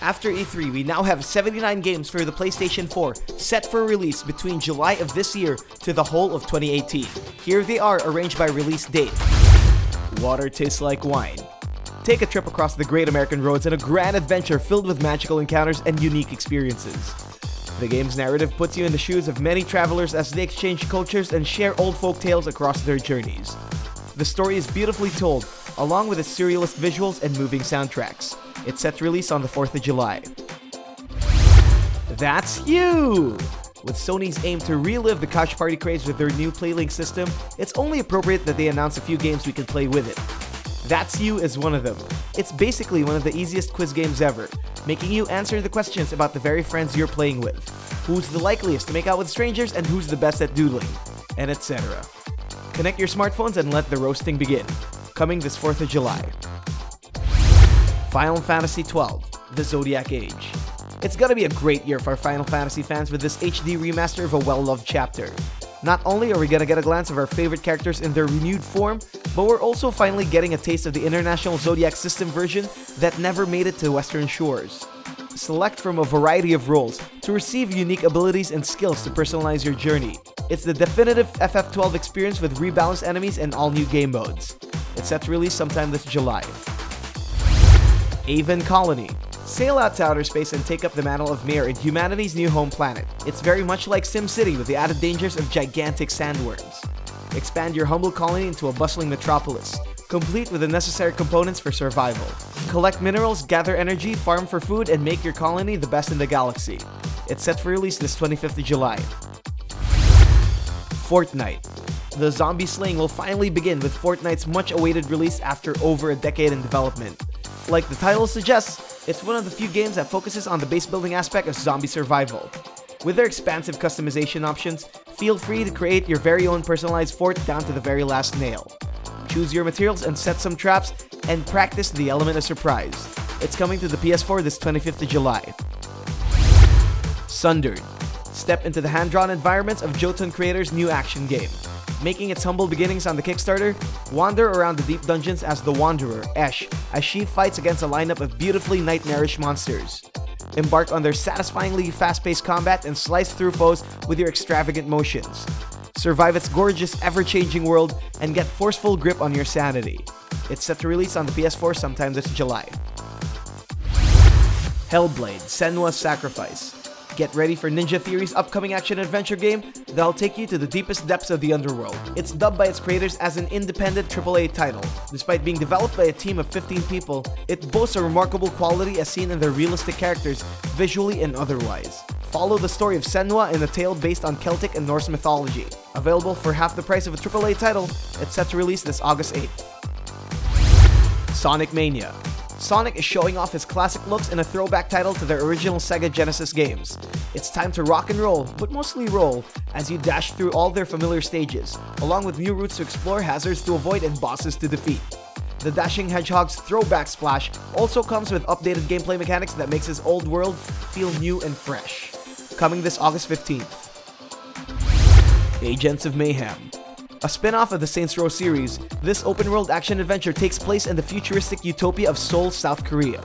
After E3, we now have 79 games for the PlayStation 4 set for release between July of this year to the whole of 2018. Here they are arranged by release date. Water tastes like wine. Take a trip across the great American roads in a grand adventure filled with magical encounters and unique experiences. The game's narrative puts you in the shoes of many travelers as they exchange cultures and share old folk tales across their journeys. The story is beautifully told, along with its surrealist visuals and moving soundtracks. It's set to release on the 4th of July. That's you! With Sony's aim to relive the couch party craze with their new PlayLink system, it's only appropriate that they announce a few games we can play with it. That's You is one of them. It's basically one of the easiest quiz games ever, making you answer the questions about the very friends you're playing with. Who's the likeliest to make out with strangers and who's the best at doodling, and etc. Connect your smartphones and let the roasting begin. Coming this 4th of July. Final Fantasy XII, The Zodiac Age. It's gonna be a great year for Final Fantasy fans with this HD remaster of a well-loved chapter. Not only are we gonna get a glance of our favorite characters in their renewed form, but we're also finally getting a taste of the International Zodiac System version that never made it to Western shores. Select from a variety of roles to receive unique abilities and skills to personalize your journey. It's the definitive FF12 experience with rebalanced enemies and all new game modes. It's set to release sometime this July. Aven Colony. Sail out to outer space and take up the mantle of mayor in humanity's new home planet. It's very much like SimCity with the added dangers of gigantic sandworms. Expand your humble colony into a bustling metropolis, complete with the necessary components for survival. Collect minerals, gather energy, farm for food, and make your colony the best in the galaxy. It's set for release this 25th of July. Fortnite. The zombie slaying will finally begin with Fortnite's much-awaited release after over a decade in development. Like the title suggests, it's one of the few games that focuses on the base building aspect of zombie survival. With their expansive customization options, feel free to create your very own personalized fort down to the very last nail. Choose your materials and set some traps, and practice the element of surprise. It's coming to the PS4 this 25th of July. Sundered. Step into the hand-drawn environments of Jotun creators' new action game. Making its humble beginnings on the Kickstarter, wander around the deep dungeons as the Wanderer, Esh, as she fights against a lineup of beautifully nightmarish monsters. Embark on their satisfyingly fast-paced combat and slice through foes with your extravagant motions. Survive its gorgeous, ever-changing world and get forceful grip on your sanity. It's set to release on the PS4 sometime this July. Hellblade: Senua's Sacrifice. Get ready for Ninja Theory's upcoming action-adventure game that'll take you to the deepest depths of the underworld. It's dubbed by its creators as an independent AAA title. Despite being developed by a team of 15 people, it boasts a remarkable quality as seen in their realistic characters, visually and otherwise. Follow the story of Senua in a tale based on Celtic and Norse mythology. Available for half the price of a AAA title, it's set to release this August 8th. Sonic Mania. Sonic is showing off his classic looks in a throwback title to their original Sega Genesis games. It's time to rock and roll, but mostly roll, as you dash through all their familiar stages, along with new routes to explore, hazards to avoid, and bosses to defeat. The Dashing Hedgehog's throwback splash also comes with updated gameplay mechanics that makes his old world feel new and fresh. Coming this August 15th. Agents of Mayhem. A spin-off of the Saints Row series, this open-world action-adventure takes place in the futuristic utopia of Seoul, South Korea.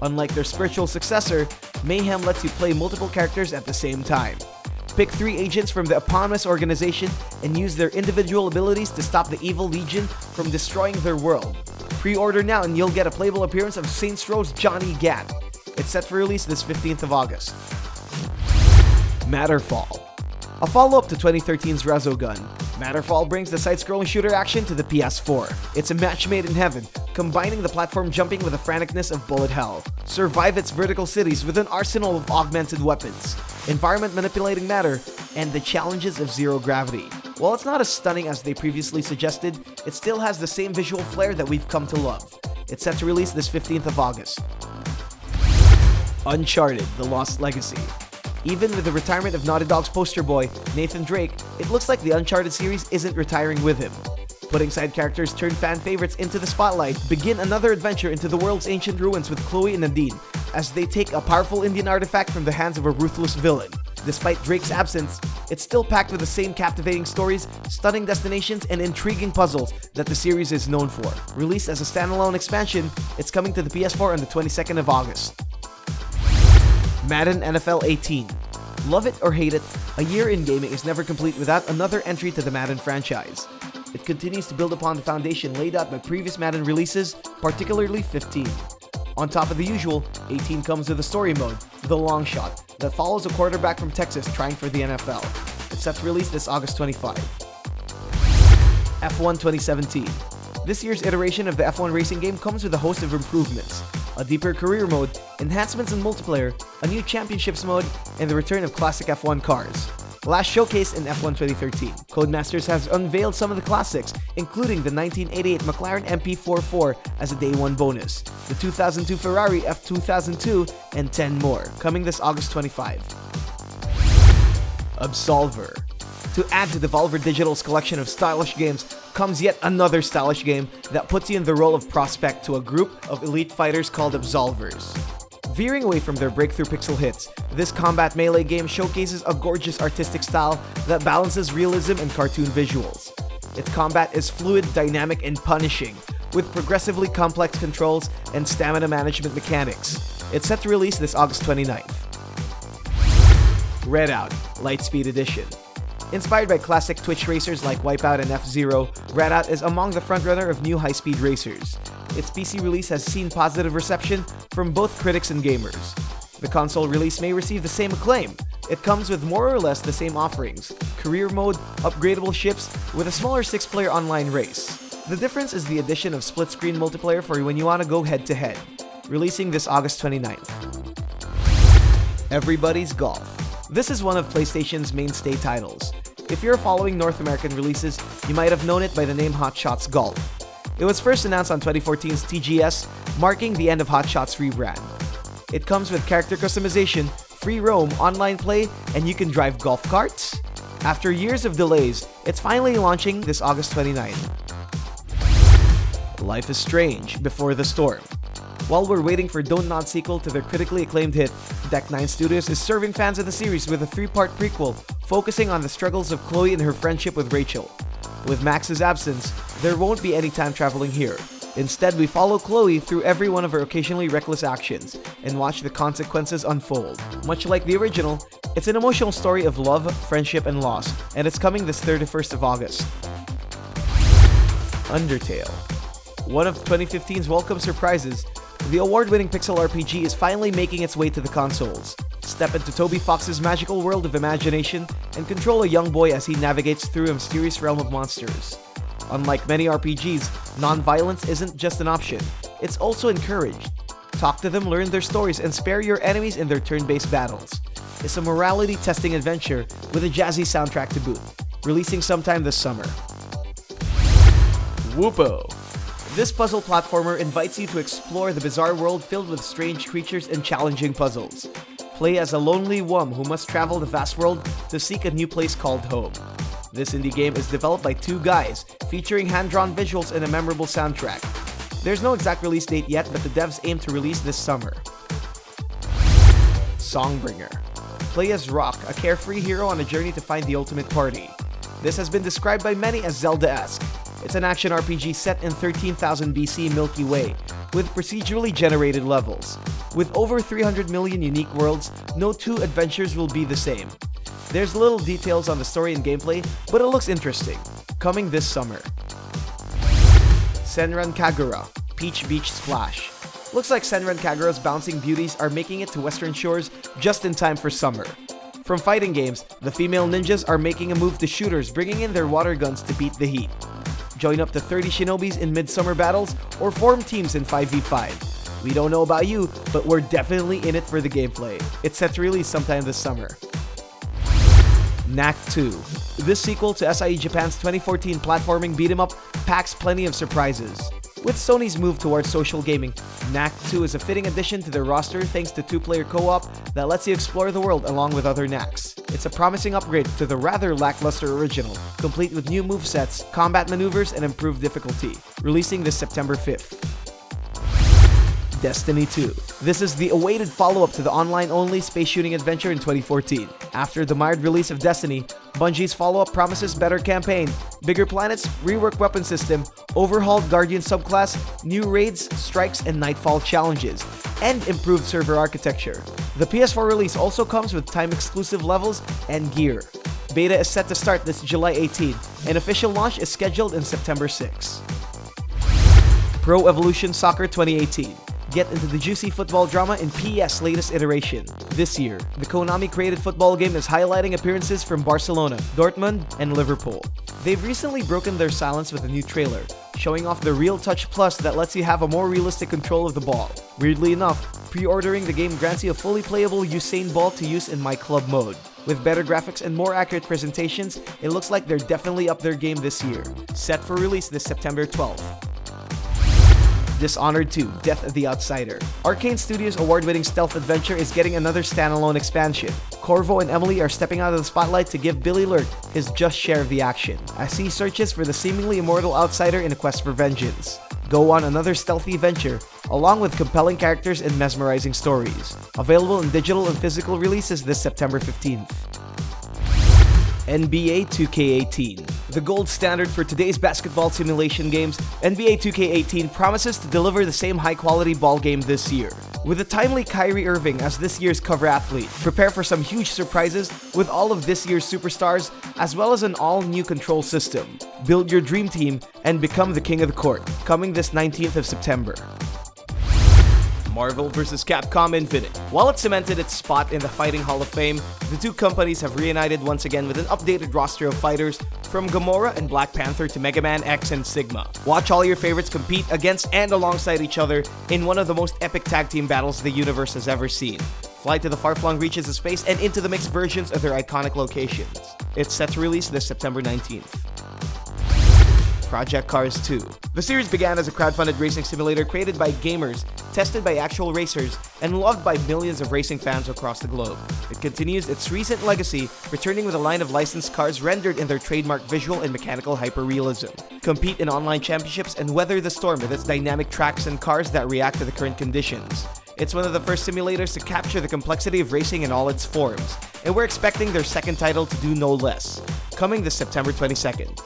Unlike their spiritual successor, Mayhem lets you play multiple characters at the same time. Pick 3 agents from the eponymous organization and use their individual abilities to stop the evil Legion from destroying their world. Pre-order now and you'll get a playable appearance of Saints Row's Johnny Gat. It's set for release this 15th of August. Matterfall. A follow-up to 2013's Resogun, Matterfall brings the side-scrolling shooter action to the PS4. It's a match made in heaven, combining the platform jumping with the franticness of bullet hell. Survive its vertical cities with an arsenal of augmented weapons, environment manipulating matter, and the challenges of zero gravity. While it's not as stunning as they previously suggested, it still has the same visual flair that we've come to love. It's set to release this 15th of August. Uncharted: The Lost Legacy. Even with the retirement of Naughty Dog's poster boy, Nathan Drake, it looks like the Uncharted series isn't retiring with him. Putting side characters turned fan favorites into the spotlight, begin another adventure into the world's ancient ruins with Chloe and Nadine, as they take a powerful Indian artifact from the hands of a ruthless villain. Despite Drake's absence, it's still packed with the same captivating stories, stunning destinations, and intriguing puzzles that the series is known for. Released as a standalone expansion, it's coming to the PS4 on the 22nd of August. Madden NFL 18. Love it or hate it, a year in gaming is never complete without another entry to the Madden franchise. It continues to build upon the foundation laid out by previous Madden releases, particularly 15. On top of the usual, 18 comes with a story mode, The Long Shot, that follows a quarterback from Texas trying for the NFL. It's set to release this August 25. F1 2017. This year's iteration of the F1 racing game comes with a host of improvements, a deeper career mode, enhancements in multiplayer, a new championships mode, and the return of classic F1 cars. Last showcased in F1 2013, Codemasters has unveiled some of the classics, including the 1988 McLaren MP44 as a day one bonus, the 2002 Ferrari F2002, and 10 more, coming this August 25. Absolver. To add to the Devolver Digital's collection of stylish games comes yet another stylish game that puts you in the role of prospect to a group of elite fighters called Absolvers. Veering away from their breakthrough pixel hits, this combat melee game showcases a gorgeous artistic style that balances realism and cartoon visuals. Its combat is fluid, dynamic, and punishing, with progressively complex controls and stamina management mechanics. It's set to release this August 29th. Redout, Lightspeed Edition. Inspired by classic Twitch racers like Wipeout and F-Zero, Redout is among the frontrunner of new high-speed racers. Its PC release has seen positive reception from both critics and gamers. The console release may receive the same acclaim. It comes with more or less the same offerings: career mode, upgradable ships, with a smaller 6-player online race. The difference is the addition of split-screen multiplayer for when you want to go head-to-head. Releasing this August 29th. Everybody's Golf. This is one of PlayStation's mainstay titles. If you're following North American releases, you might have known it by the name Hot Shots Golf. It was first announced on 2014's TGS, marking the end of Hot Shots' rebrand. It comes with character customization, free roam, online play, and you can drive golf carts. After years of delays, it's finally launching this August 29. Life is Strange: Before the Storm. While we're waiting for Don't Nod sequel to their critically acclaimed hit, Deck 9 Studios is serving fans of the series with a 3-part prequel focusing on the struggles of Chloe and her friendship with Rachel. With Max's absence, there won't be any time traveling here. Instead, we follow Chloe through every one of her occasionally reckless actions and watch the consequences unfold. Much like the original, it's an emotional story of love, friendship, and loss, and it's coming this 31st of August. Undertale. One of 2015's welcome surprises, the award-winning pixel RPG is finally making its way to the consoles. Step into Toby Fox's magical world of imagination and control a young boy as he navigates through a mysterious realm of monsters. Unlike many RPGs, non-violence isn't just an option, it's also encouraged. Talk to them, learn their stories, and spare your enemies in their turn-based battles. It's a morality-testing adventure with a jazzy soundtrack to boot, releasing sometime this summer. Whoopo! This puzzle platformer invites you to explore the bizarre world filled with strange creatures and challenging puzzles. Play as a lonely Wum who must travel the vast world to seek a new place called home. This indie game is developed by 2 guys, featuring hand-drawn visuals and a memorable soundtrack. There's no exact release date yet, but the devs aim to release this summer. Songbringer. Play as Rock, a carefree hero on a journey to find the ultimate party. This has been described by many as Zelda-esque. It's an action RPG set in 13,000 BC Milky Way, with procedurally generated levels. With over 300 million unique worlds, no 2 adventures will be the same. There's little details on the story and gameplay, but it looks interesting. Coming this summer. Senran Kagura, Peach Beach Splash. Looks like Senran Kagura's bouncing beauties are making it to Western shores just in time for summer. From fighting games, the female ninjas are making a move to shooters, bringing in their water guns to beat the heat. Join up to 30 shinobis in midsummer battles, or form teams in 5v5. We don't know about you, but we're definitely in it for the gameplay. It's set to release sometime this summer. Knack 2. This sequel to SIE Japan's 2014 platforming beat-em-up packs plenty of surprises. With Sony's move towards social gaming, Knack 2 is a fitting addition to their roster thanks to 2-player co-op that lets you explore the world along with other knacks. It's a promising upgrade to the rather lackluster original, complete with new movesets, combat maneuvers, and improved difficulty, releasing this September 5th. Destiny 2. This is the awaited follow-up to the online-only space shooting adventure in 2014. After the mired release of Destiny, Bungie's follow-up promises better campaign, bigger planets, reworked weapon system, overhauled Guardian subclass, new raids, strikes, and Nightfall challenges, and improved server architecture. The PS4 release also comes with time-exclusive levels and gear. Beta is set to start this July 18, and official launch is scheduled in September 6. Pro Evolution Soccer 2018. Get into the juicy football drama in PES' latest iteration. This year, the Konami-created football game is highlighting appearances from Barcelona, Dortmund, and Liverpool. They've recently broken their silence with a new trailer, showing off the Real Touch Plus that lets you have a more realistic control of the ball. Weirdly enough, pre-ordering the game grants you a fully playable Usain Bolt to use in My Club mode. With better graphics and more accurate presentations, it looks like they're definitely up their game this year. Set for release this September 12th. Dishonored 2: Death of the Outsider. Arcane Studios' award-winning stealth adventure is getting another standalone expansion. Corvo and Emily are stepping out of the spotlight to give Billy Lurk his just share of the action, as he searches for the seemingly immortal outsider in a quest for vengeance. Go on another stealthy venture, along with compelling characters and mesmerizing stories. Available in digital and physical releases this September 15th. NBA 2K18. The gold standard for today's basketball simulation games, NBA 2K18 promises to deliver the same high-quality ball game this year. With the timely Kyrie Irving as this year's cover athlete, prepare for some huge surprises with all of this year's superstars, as well as an all-new control system. Build your dream team and become the king of the court, coming this 19th of September. Marvel vs. Capcom Infinite. While it cemented its spot in the Fighting Hall of Fame, the two companies have reunited once again with an updated roster of fighters, from Gamora and Black Panther to Mega Man X and Sigma. Watch all your favorites compete against and alongside each other in one of the most epic tag team battles the universe has ever seen. Fly to the far-flung reaches of space and into the mixed versions of their iconic locations. It's set to release this September 19th. Project Cars 2. The series began as a crowdfunded racing simulator created by gamers, tested by actual racers, and loved by millions of racing fans across the globe. It continues its recent legacy, returning with a line of licensed cars rendered in their trademark visual and mechanical hyperrealism. Compete in online championships and weather the storm with its dynamic tracks and cars that react to the current conditions. It's one of the first simulators to capture the complexity of racing in all its forms, and we're expecting their second title to do no less. Coming this September 22nd.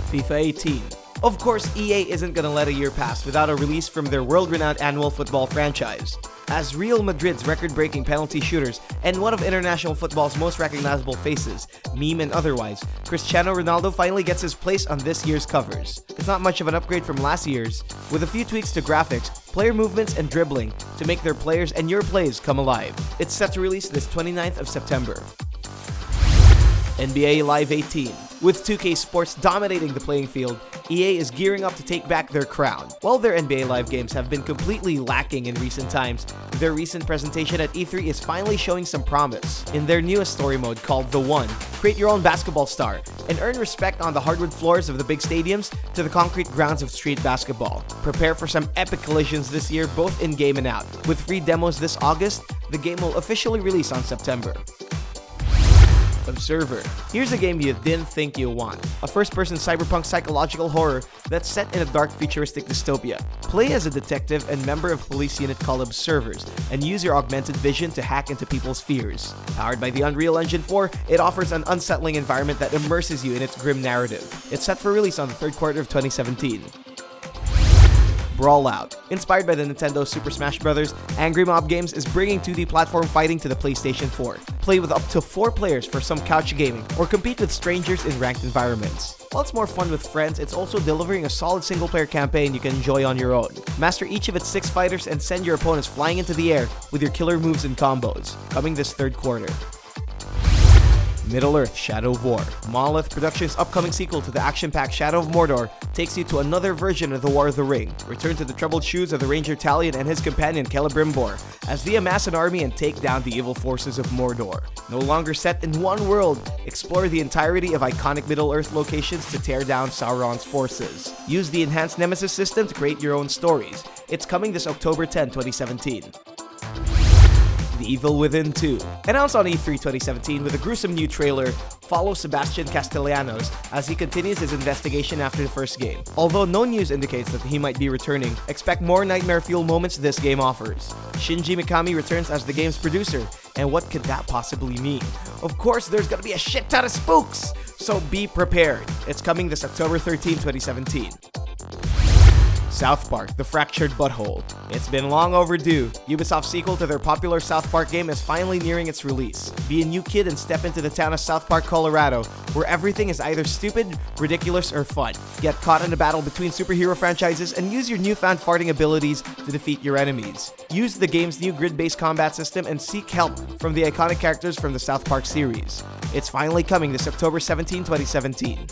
FIFA 18. Of course, EA isn't gonna let a year pass without a release from their world-renowned annual football franchise. As Real Madrid's record-breaking penalty shooters and one of international football's most recognizable faces, meme and otherwise, Cristiano Ronaldo finally gets his place on this year's covers. It's not much of an upgrade from last year's, with a few tweaks to graphics, player movements, and dribbling to make their players and your plays come alive. It's set to release this 29th of September. NBA Live 18. With 2K Sports dominating the playing field, EA is gearing up to take back their crown. While their NBA Live games have been completely lacking in recent times, their recent presentation at E3 is finally showing some promise. In their newest story mode called The One, create your own basketball star and earn respect on the hardwood floors of the big stadiums to the concrete grounds of street basketball. Prepare for some epic collisions this year, both in-game and out. With free demos this August, the game will officially release on September. Observer. Here's a game you didn't think you want. A first-person cyberpunk psychological horror that's set in a dark futuristic dystopia. Play as a detective and member of a police unit called Observers, and use your augmented vision to hack into people's fears. Powered by the Unreal Engine 4, it offers an unsettling environment that immerses you in its grim narrative. It's set for release on the third quarter of 2017. Brawlout. Inspired by the Nintendo Super Smash Bros., Angry Mob Games is bringing 2D platform fighting to the PlayStation 4. Play with up to 4 players for some couch gaming, or compete with strangers in ranked environments. While it's more fun with friends, it's also delivering a solid single-player campaign you can enjoy on your own. Master each of its 6 fighters and send your opponents flying into the air with your killer moves and combos. Coming this third quarter. Middle-earth: Shadow of War. Monolith Productions' upcoming sequel to the action-packed Shadow of Mordor takes you to another version of the War of the Ring. Return to the troubled shoes of the Ranger Talion and his companion Celebrimbor as they amass an army and take down the evil forces of Mordor. No longer set in one world, explore the entirety of iconic Middle-earth locations to tear down Sauron's forces. Use the enhanced Nemesis system to create your own stories. It's coming this October 10, 2017. The Evil Within 2. Announced on E3 2017 with a gruesome new trailer, follow Sebastian Castellanos as he continues his investigation after the first game. Although no news indicates that he might be returning, expect more nightmare fuel moments this game offers. Shinji Mikami returns as the game's producer, and what could that possibly mean? Of course, there's gonna be a shit ton of spooks, so be prepared. It's coming this October 13, 2017. South Park: The Fractured Butthole. It's been long overdue. Ubisoft's sequel to their popular South Park game is finally nearing its release. Be a new kid and step into the town of South Park, Colorado, where everything is either stupid, ridiculous, or fun. Get caught in a battle between superhero franchises and use your newfound farting abilities to defeat your enemies. Use the game's new grid-based combat system and seek help from the iconic characters from the South Park series. It's finally coming this October 17, 2017.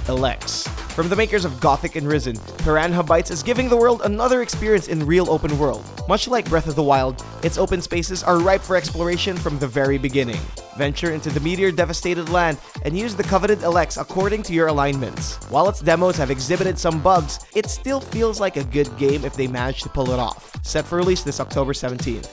Elex. From the makers of Gothic and Risen, Piranha Bytes is giving the world another experience in real open world. Much like Breath of the Wild, its open spaces are ripe for exploration from the very beginning. Venture into the meteor-devastated land and use the coveted Elex according to your alignments. While its demos have exhibited some bugs, it still feels like a good game if they manage to pull it off. Set for release this October 17th.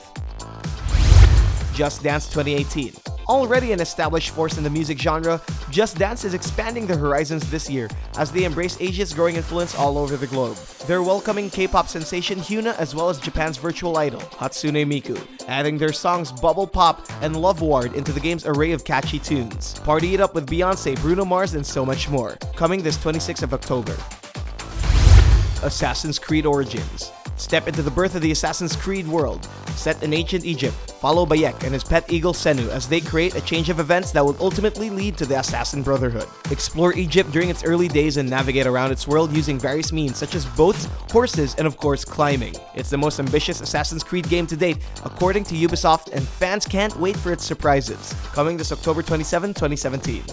Just Dance 2018. Already an established force in the music genre, Just Dance is expanding their horizons this year as they embrace Asia's growing influence all over the globe. They're welcoming K-pop sensation Hyuna as well as Japan's virtual idol, Hatsune Miku, adding their songs Bubble Pop and Love Ward into the game's array of catchy tunes. Party it up with Beyonce, Bruno Mars, and so much more. Coming this 26th of October. Assassin's Creed Origins. Step into the birth of the Assassin's Creed world, set in ancient Egypt. Follow Bayek and his pet eagle Senua as they create a change of events that will ultimately lead to the Assassin Brotherhood. Explore Egypt during its early days and navigate around its world using various means such as boats, horses, and of course climbing. It's the most ambitious Assassin's Creed game to date, according to Ubisoft, and fans can't wait for its surprises. Coming this October 27, 2017.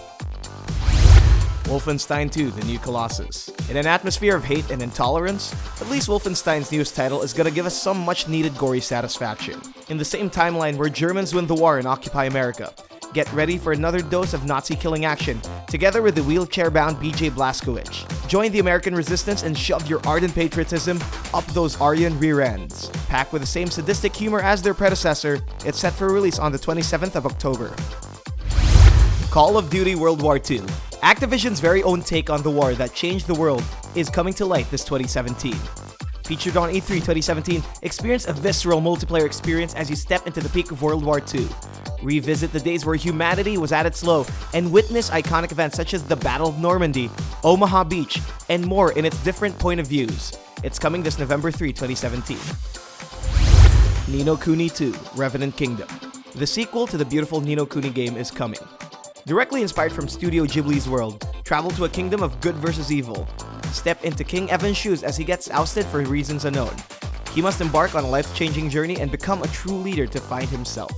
Wolfenstein II: The New Colossus. In an atmosphere of hate and intolerance, at least Wolfenstein's newest title is gonna give us some much-needed gory satisfaction. In the same timeline where Germans win the war and occupy America, get ready for another dose of Nazi-killing action, together with the wheelchair-bound BJ Blazkowicz. Join the American resistance and shove your ardent patriotism up those Aryan rear ends. Packed with the same sadistic humor as their predecessor, it's set for release on the 27th of October. Call of Duty World War II. Activision's very own take on the war that changed the world is coming to light this 2017. Featured on E3 2017, experience a visceral multiplayer experience as you step into the peak of World War II. Revisit the days where humanity was at its low and witness iconic events such as the Battle of Normandy, Omaha Beach, and more in its different point of views. It's coming this November 3, 2017. Ni no Kuni 2: Revenant Kingdom. The sequel to the beautiful Ni no Kuni game is coming. Directly inspired from Studio Ghibli's world, travel to a kingdom of good versus evil. Step into King Evan's shoes as he gets ousted for reasons unknown. He must embark on a life-changing journey and become a true leader to find himself.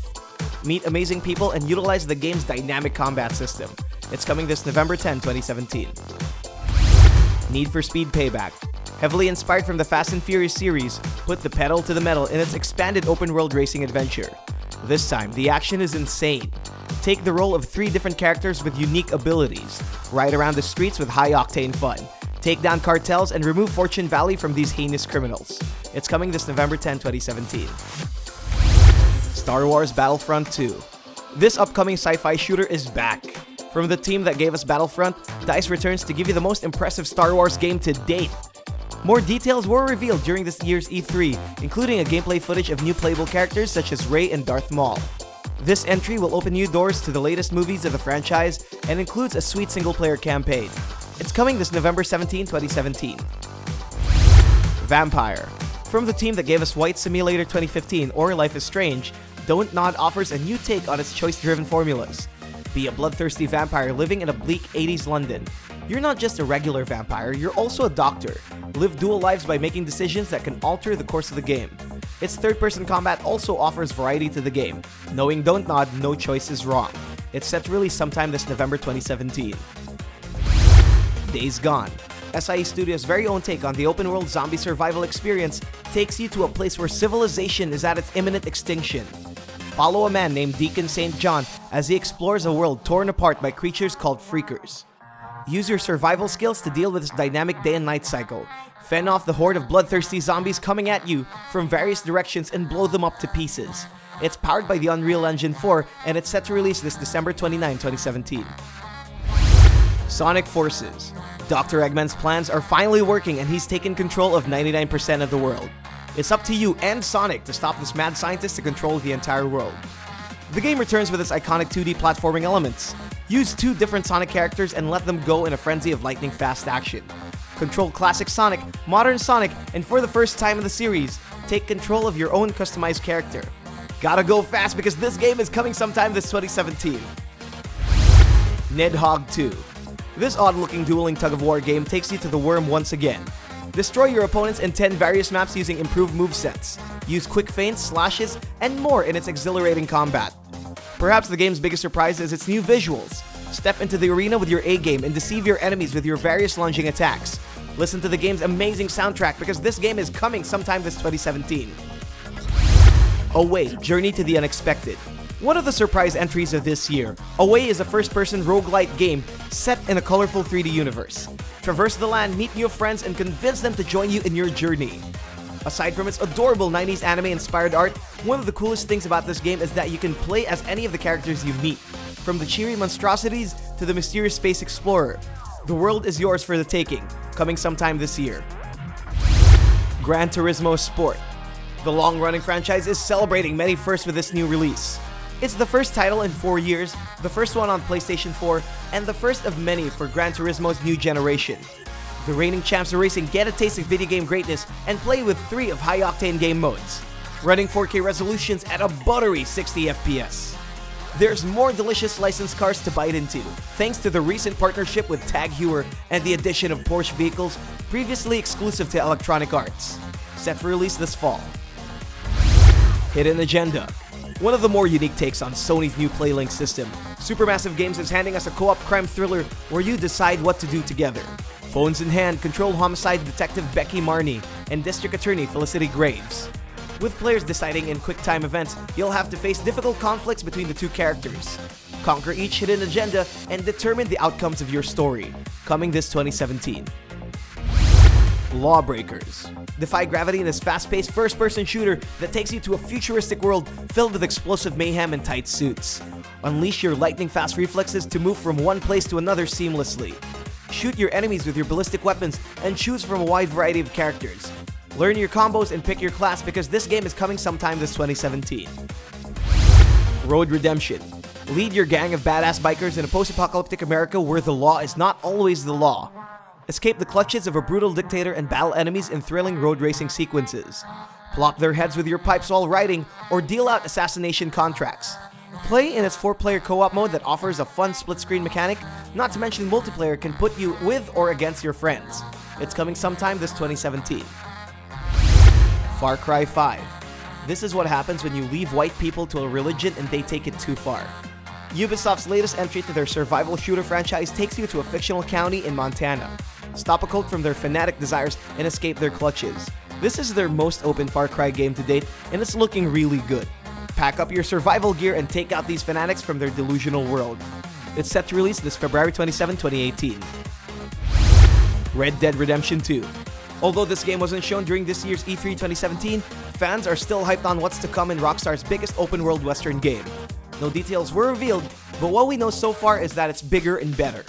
Meet amazing people and utilize the game's dynamic combat system. It's coming this November 10, 2017. Need for Speed Payback. Heavily inspired from the Fast and Furious series, put the pedal to the metal in its expanded open-world racing adventure. This time, the action is insane. Take the role of 3 different characters with unique abilities. Ride around the streets with high-octane fun. Take down cartels and remove Fortune Valley from these heinous criminals. It's coming this November 10, 2017. Star Wars Battlefront II. This upcoming sci-fi shooter is back. From the team that gave us Battlefront, DICE returns to give you the most impressive Star Wars game to date. More details were revealed during this year's E3, including a gameplay footage of new playable characters such as Rey and Darth Maul. This entry will open new doors to the latest movies of the franchise and includes a sweet single-player campaign. It's coming this November 17, 2017. Vampire. From the team that gave us White Simulator 2015 or Life is Strange, Don't Nod offers a new take on its choice-driven formulas. Be a bloodthirsty vampire living in a bleak 80s London. You're not just a regular vampire, you're also a doctor. Live dual lives by making decisions that can alter the course of the game. Its third-person combat also offers variety to the game. Knowing Don't Nod, no choice is wrong. It's set to release sometime this November 2017. Days Gone. SIE Studios' very own take on the open-world zombie survival experience takes you to a place where civilization is at its imminent extinction. Follow a man named Deacon St. John as he explores a world torn apart by creatures called Freakers. Use your survival skills to deal with this dynamic day and night cycle. Fend off the horde of bloodthirsty zombies coming at you from various directions and blow them up to pieces. It's powered by the Unreal Engine 4 and it's set to release this December 29, 2017. Sonic Forces. Dr. Eggman's plans are finally working and he's taken control of 99% of the world. It's up to you and Sonic to stop this mad scientist to control the entire world. The game returns with its iconic 2D platforming elements. Use 2 different Sonic characters and let them go in a frenzy of lightning-fast action. control classic Sonic, modern Sonic, and for the first time in the series, take control of your own customized character. Gotta go fast because this game is coming sometime this 2017. Nidhogg 2. This odd-looking dueling tug-of-war game takes you to the worm once again. Destroy your opponents in 10 various maps using improved movesets. Use quick feints, slashes, and more in its exhilarating combat. Perhaps the game's biggest surprise is its new visuals. Step into the arena with your A-game and deceive your enemies with your various lunging attacks. Listen to the game's amazing soundtrack because this game is coming sometime this 2017. Away, Journey to the Unexpected. One of the surprise entries of this year, Away is a first-person roguelite game set in a colorful 3D universe. Traverse the land, meet new friends, and convince them to join you in your journey. Aside from its adorable 90s anime-inspired art, one of the coolest things about this game is that you can play as any of the characters you meet, from the cheery monstrosities to the mysterious space explorer. The world is yours for the taking, coming sometime this year. Gran Turismo Sport. The long-running franchise is celebrating many firsts with this new release. It's the first title in 4 years, the first one on PlayStation 4, and the first of many for Gran Turismo's new generation. The reigning champs of racing get a taste of video game greatness and play with 3 of high-octane game modes, running 4K resolutions at a buttery 60 FPS. There's more delicious licensed cars to bite into, thanks to the recent partnership with Tag Heuer and the addition of Porsche vehicles previously exclusive to Electronic Arts, set for release this fall. Hidden Agenda. One of the more unique takes on Sony's new PlayLink system, Supermassive Games is handing us a co-op crime thriller where you decide what to do together. Phones in hand, control homicide detective Becky Marnie and District Attorney Felicity Graves. With players deciding in quick-time events, you'll have to face difficult conflicts between the two characters. Conquer each hidden agenda and determine the outcomes of your story. Coming this 2017. Lawbreakers. Defy gravity in this fast-paced first-person shooter that takes you to a futuristic world filled with explosive mayhem and tight suits. Unleash your lightning-fast reflexes to move from one place to another seamlessly. Shoot your enemies with your ballistic weapons and choose from a wide variety of characters. Learn your combos and pick your class because this game is coming sometime this 2017. Road Redemption. Lead your gang of badass bikers in a post-apocalyptic America where the law is not always the law. Escape the clutches of a brutal dictator and battle enemies in thrilling road racing sequences. Plop their heads with your pipes while riding or deal out assassination contracts. Play in its 4-player co-op mode that offers a fun split-screen mechanic, not to mention multiplayer can put you with or against your friends. It's coming sometime this 2017. Far Cry 5. This is what happens when you leave white people to a religion and they take it too far. Ubisoft's latest entry to their survival shooter franchise takes you to a fictional county in Montana. Stop a cult from their fanatic desires and escape their clutches. This is their most open Far Cry game to date, and it's looking really good. Pack up your survival gear and take out these fanatics from their delusional world. It's set to release this February 27, 2018. Red Dead Redemption 2. Although this game wasn't shown during this year's E3 2017, fans are still hyped on what's to come in Rockstar's biggest open-world Western game. No details were revealed, but what we know so far is that it's bigger and better.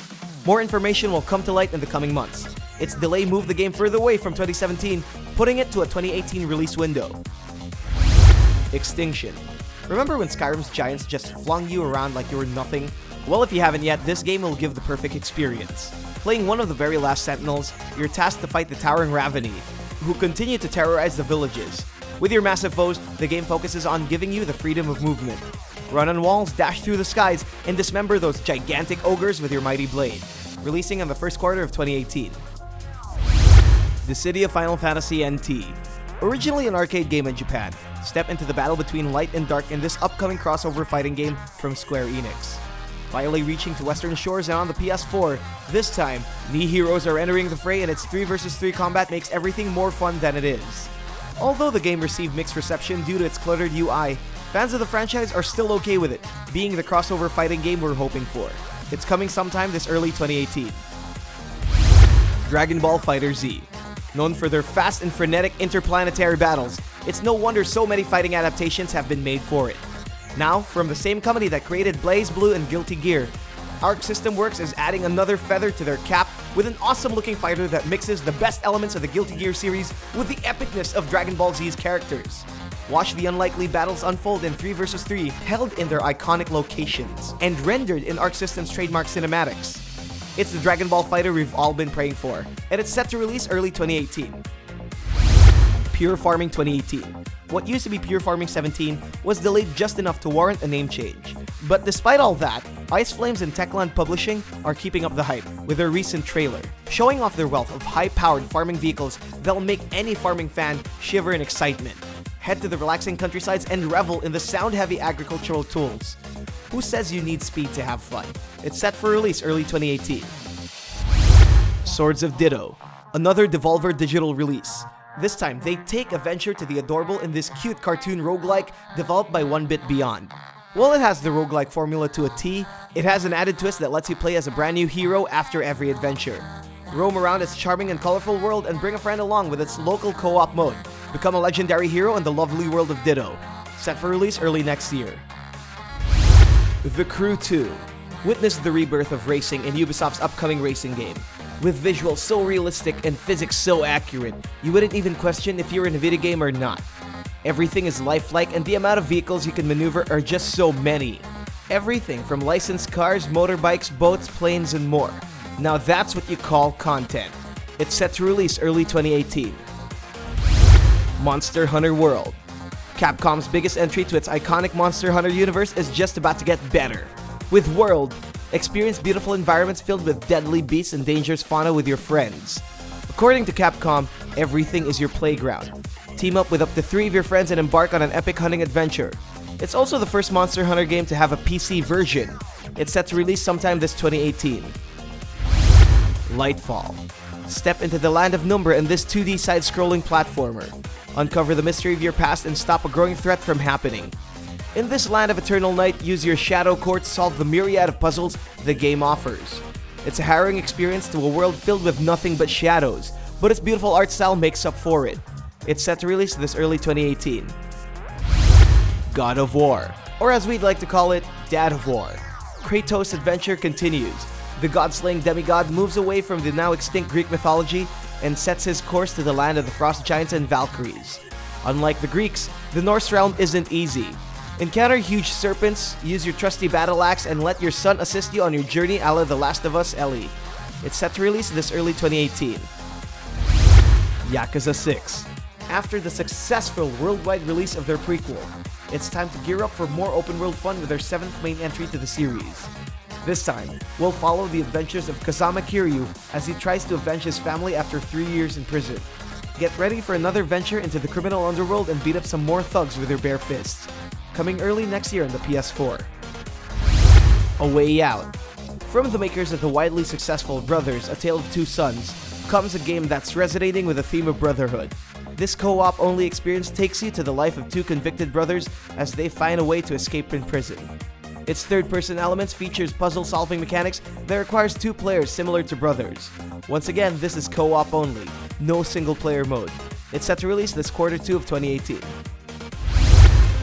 More information will come to light in the coming months. Its delay moved the game further away from 2017, putting it to a 2018 release window. Extinction. Remember when Skyrim's giants just flung you around like you were nothing? Well, if you haven't yet, this game will give the perfect experience. Playing one of the very last Sentinels, you're tasked to fight the towering Raveni, who continue to terrorize the villages. With your massive foes, the game focuses on giving you the freedom of movement. Run on walls, dash through the skies, and dismember those gigantic ogres with your mighty blade. Releasing in the first quarter of 2018. The City of Final Fantasy NT. Originally an arcade game in Japan, step into the battle between light and dark in this upcoming crossover fighting game from Square Enix. Finally reaching to Western shores and on the PS4, this time, Ni heroes are entering the fray and its 3 vs 3 combat makes everything more fun than it is. Although the game received mixed reception due to its cluttered UI, fans of the franchise are still okay with it, being the crossover fighting game we're hoping for. It's coming sometime this early 2018. Dragon Ball FighterZ. Known for their fast and frenetic interplanetary battles, it's no wonder so many fighting adaptations have been made for it. Now, from the same company that created Blaze Blue and Guilty Gear, Arc System Works is adding another feather to their cap with an awesome-looking fighter that mixes the best elements of the Guilty Gear series with the epicness of Dragon Ball Z's characters. Watch the unlikely battles unfold in 3 vs 3 held in their iconic locations and rendered in Arc System's trademark cinematics. It's the Dragon Ball fighter we've all been praying for, and it's set to release early 2018. Pure Farming 2018. What used to be Pure Farming 17 was delayed just enough to warrant a name change. But despite all that, Ice Flames and Techland Publishing are keeping up the hype with their recent trailer, showing off their wealth of high-powered farming vehicles that'll make any farming fan shiver in excitement. Head to the relaxing countrysides and revel in the sound-heavy agricultural tools. Who says you need speed to have fun? It's set for release early 2018. Swords of Ditto. Another Devolver digital release. This time, they take a venture to the adorable in this cute cartoon roguelike developed by 1Bit Beyond. While it has the roguelike formula to a T, it has an added twist that lets you play as a brand new hero after every adventure. Roam around its charming and colorful world and bring a friend along with its local co-op mode. Become a legendary hero in the lovely world of Ditto. Set for release early next year. The Crew 2. Witness the rebirth of racing in Ubisoft's upcoming racing game. With visuals so realistic and physics so accurate, you wouldn't even question if you're in a video game or not. Everything is lifelike and the amount of vehicles you can maneuver are just so many. Everything from licensed cars, motorbikes, boats, planes, and more. Now that's what you call content. It's set to release early 2018. Monster Hunter World. Capcom's biggest entry to its iconic Monster Hunter universe is just about to get better. With World, experience beautiful environments filled with deadly beasts and dangerous fauna with your friends. According to Capcom, everything is your playground. Team up with up to 3 of your friends and embark on an epic hunting adventure. It's also the first Monster Hunter game to have a PC version. It's set to release sometime this 2018. Lightfall. Step into the land of Numbra in this 2D side-scrolling platformer. Uncover the mystery of your past and stop a growing threat from happening. In this land of eternal night, use your Shadow Core to solve the myriad of puzzles the game offers. It's a harrowing experience to a world filled with nothing but shadows, but its beautiful art style makes up for it. It's set to release this early 2018. God of War, or as we'd like to call it, Dad of War. Kratos' adventure continues. The god-slaying demigod moves away from the now extinct Greek mythology and sets his course to the land of the Frost Giants and Valkyries. Unlike the Greeks, the Norse realm isn't easy. Encounter huge serpents, use your trusty battle axe, and let your son assist you on your journey a la The Last of Us Ellie. It's set to release this early 2018. Yakuza 6. After the successful worldwide release of their prequel, it's time to gear up for more open-world fun with their 7th main entry to the series. This time, we'll follow the adventures of Kazama Kiryu as he tries to avenge his family after 3 years in prison. Get ready for another venture into the criminal underworld and beat up some more thugs with your bare fists. Coming early next year on the PS4. A Way Out. From the makers of the widely successful Brothers: A Tale of Two Sons, comes a game that's resonating with the theme of brotherhood. This co-op only experience takes you to the life of 2 convicted brothers as they find a way to escape from prison. Its third-person elements features puzzle-solving mechanics that requires 2 players similar to Brothers. Once again, this is co-op only, no single-player mode. It's set to release this Q2 of 2018.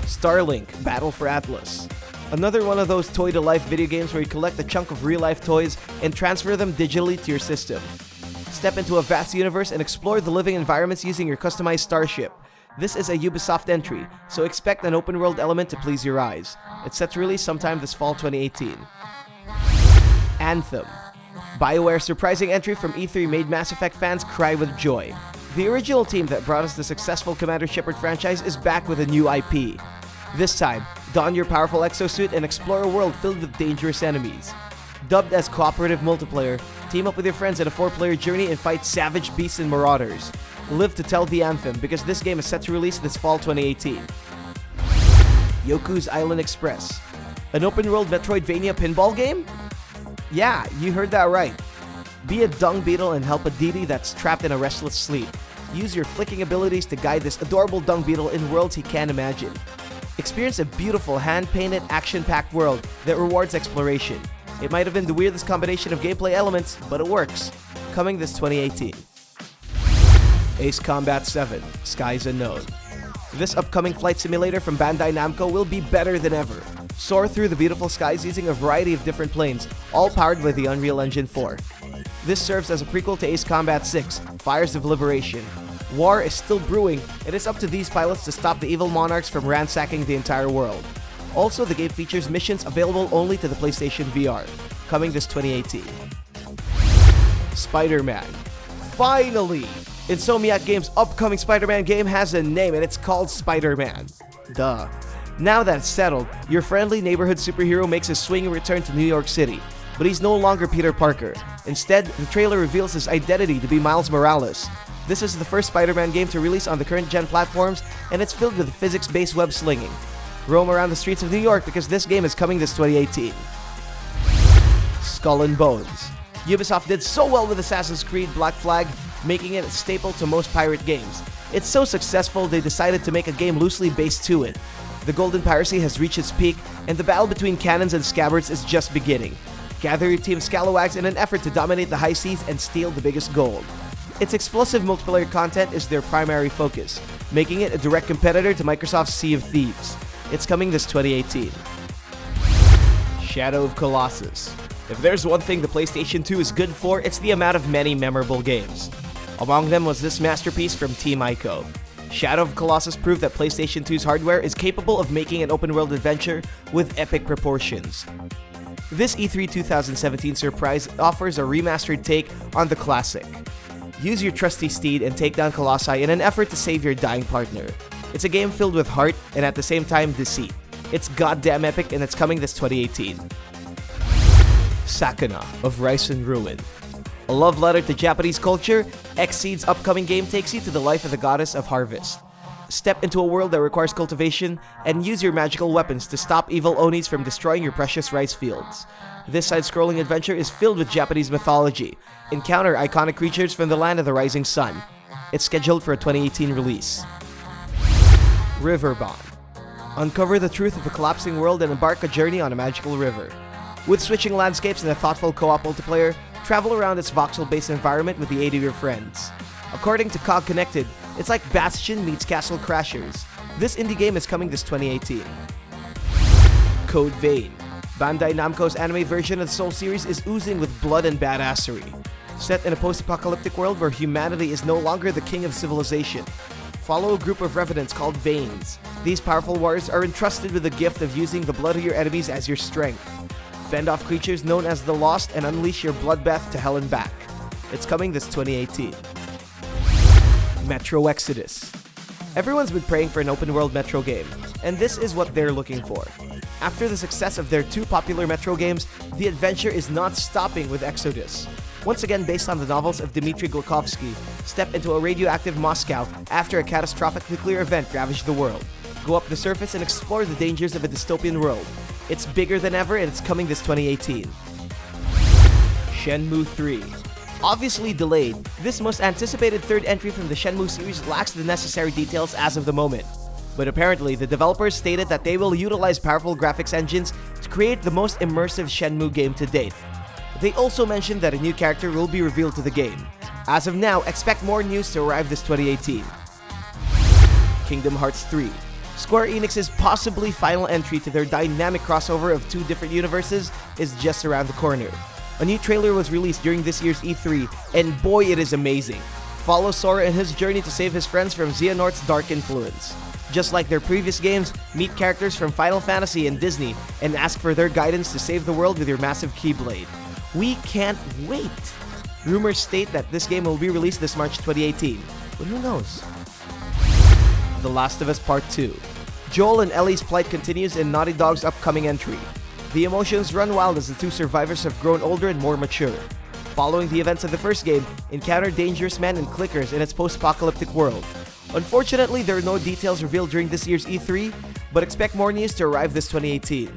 Starlink: Battle for Atlas. Another one of those toy-to-life video games where you collect a chunk of real-life toys and transfer them digitally to your system. Step into a vast universe and explore the living environments using your customized starship. This is a Ubisoft entry, so expect an open-world element to please your eyes. It's set to release sometime this fall 2018. Anthem. BioWare's surprising entry from E3 made Mass Effect fans cry with joy. The original team that brought us the successful Commander Shepard franchise is back with a new IP. This time, don your powerful exosuit and explore a world filled with dangerous enemies. Dubbed as cooperative multiplayer, team up with your friends in a 4-player journey and fight savage beasts and marauders. Live to tell the anthem, because this game is set to release this fall 2018. Yoku's Island Express. An open-world Metroidvania pinball game? Yeah, you heard that right. Be a dung beetle and help a deity that's trapped in a restless sleep. Use your flicking abilities to guide this adorable dung beetle in worlds he can't imagine. Experience a beautiful hand-painted, action-packed world that rewards exploration. It might have been the weirdest combination of gameplay elements, but it works. Coming this 2018. Ace Combat 7: Skies Unknown. This upcoming flight simulator from Bandai Namco will be better than ever. Soar through the beautiful skies using a variety of different planes, all powered by the Unreal Engine 4. This serves as a prequel to Ace Combat 6: Fires of Liberation. War is still brewing, and it's up to these pilots to stop the evil monarchs from ransacking the entire world. Also, the game features missions available only to the PlayStation VR, coming this 2018. Spider-Man. Finally! Insomniac Games' upcoming Spider-Man game has a name and it's called Spider-Man. Duh. Now that it's settled, your friendly neighborhood superhero makes a swinging return to New York City. But he's no longer Peter Parker. Instead, the trailer reveals his identity to be Miles Morales. This is the first Spider-Man game to release on the current-gen platforms, and it's filled with physics-based web slinging. Roam around the streets of New York because this game is coming this 2018. Skull and Bones. Ubisoft did so well with Assassin's Creed Black Flag, making it a staple to most pirate games. It's so successful they decided to make a game loosely based to it. The golden piracy has reached its peak, and the battle between cannons and scabbards is just beginning. Gather your team Scalawags in an effort to dominate the high seas and steal the biggest gold. Its explosive multiplayer content is their primary focus, making it a direct competitor to Microsoft's Sea of Thieves. It's coming this 2018. Shadow of Colossus. If there's one thing the PlayStation 2 is good for, it's the amount of many memorable games. Among them was this masterpiece from Team Ico. Shadow of Colossus proved that PlayStation 2's hardware is capable of making an open-world adventure with epic proportions. This E3 2017 surprise offers a remastered take on the classic. Use your trusty steed and take down Colossi in an effort to save your dying partner. It's a game filled with heart and at the same time deceit. It's goddamn epic and it's coming this 2018. Sakuna of Rice and Ruin. A love letter to Japanese culture, Xseed's upcoming game takes you to the life of the goddess of harvest. Step into a world that requires cultivation and use your magical weapons to stop evil Onis from destroying your precious rice fields. This side-scrolling adventure is filled with Japanese mythology. Encounter iconic creatures from the land of the rising sun. It's scheduled for a 2018 release. Riverbond. Uncover the truth of a collapsing world and embark a journey on a magical river. With switching landscapes and a thoughtful co-op multiplayer, travel around its voxel-based environment with the aid of your friends. According to COG Connected, it's like Bastion meets Castle Crashers. This indie game is coming this 2018. Code Vein. Bandai Namco's anime version of the Soul series is oozing with blood and badassery. Set in a post-apocalyptic world where humanity is no longer the king of civilization. Follow a group of revenants called Veins. These powerful warriors are entrusted with the gift of using the blood of your enemies as your strength. Fend off creatures known as the Lost and unleash your bloodbath to hell and back. It's coming this 2018. Metro Exodus. Everyone's been praying for an open-world Metro game, and this is what they're looking for. After the success of their two popular Metro games, the adventure is not stopping with Exodus. Once again based on the novels of Dmitry Glukhovsky, step into a radioactive Moscow after a catastrophic nuclear event ravaged the world. Go up the surface and explore the dangers of a dystopian world. It's bigger than ever and it's coming this 2018. Shenmue III. Obviously delayed, this most anticipated third entry from the Shenmue series lacks the necessary details as of the moment. But apparently, the developers stated that they will utilize powerful graphics engines to create the most immersive Shenmue game to date. They also mentioned that a new character will be revealed to the game. As of now, expect more news to arrive this 2018. Kingdom Hearts 3. Square Enix's possibly final entry to their dynamic crossover of two different universes is just around the corner. A new trailer was released during this year's E3, and boy it is amazing. Follow Sora in his journey to save his friends from Xehanort's dark influence. Just like their previous games, meet characters from Final Fantasy and Disney, and ask for their guidance to save the world with your massive Keyblade. We can't wait! Rumors state that this game will be released this March 2018, but who knows? The Last of Us Part 2. Joel and Ellie's plight continues in Naughty Dog's upcoming entry. The emotions run wild as the two survivors have grown older and more mature. Following the events of the first game, encounter dangerous men and clickers in its post-apocalyptic world. Unfortunately, there are no details revealed during this year's E3, but expect more news to arrive this 2018.